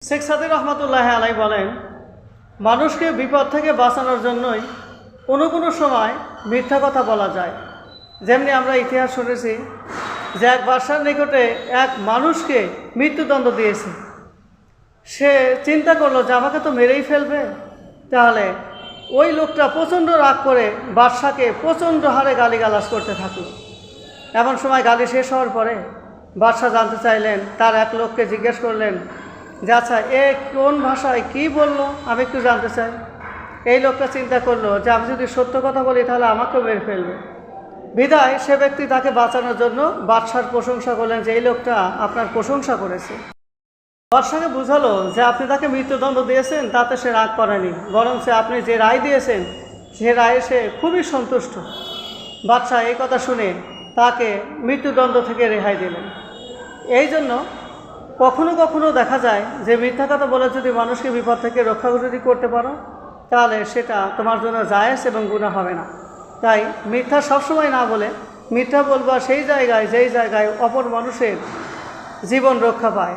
শেখ সাদি রহমতুল্লাহ আলাই বলেন, মানুষকে বিপদ থেকে বাঁচানোর জন্যই কোনো কোনো সময় মিথ্যা কথা বলা যায়। যেমনি আমরা ইতিহাস শুনেছি যে এক বাদশার নিকটে এক মানুষকে মৃত্যুদণ্ড দিয়েছে। সে চিন্তা করলো যে আমাকে তো মেরেই ফেলবে, তাহলে ওই লোকটা প্রচণ্ড রাগ করে বাদশাকে প্রচণ্ড হারে গালিগালাজ করতে থাকলো। এমন সময় গালি শেষ হওয়ার পরে বাদশাহ জানতে চাইলেন, তার এক লোককে জিজ্ঞেস করলেন যে আচ্ছা এ কোন ভাষায় কী বললো, আমি একটু জানতে চাই। এই লোকটা চিন্তা করলো যে আমি যদি সত্য কথা বলি তাহলে আমাকেও মেরে ফেলবে। বিদায় সে ব্যক্তি তাকে বাঁচানোর জন্য বাদশার প্রশংসা করলেন যে এই লোকটা আপনার প্রশংসা করেছে। বাদশাকে বুঝালো যে আপনি তাকে মৃত্যুদণ্ড দিয়েছেন, তাতে সে রাগ করেনি, বরং সে আপনি যে রায় দিয়েছেন সে রায়ে সে খুবই সন্তুষ্ট। বাদশাহ এই কথা শুনে তাকে মৃত্যুদণ্ড থেকে রেহাই দিলেন। এই জন্য কখনো কখনো দেখা যায় যে মিথ্যা কথা বলে যদি মানুষকে বিপদ থেকে রক্ষা যদি করতে পারো তাহলে সেটা তোমার জন্য জায়েজ এবং গুনাহ হবে না। তাই মিথ্যা সবসময় না বলে মিথ্যা বলবা সেই জায়গায় যেই জায়গায় অপর মানুষের জীবন রক্ষা পায়।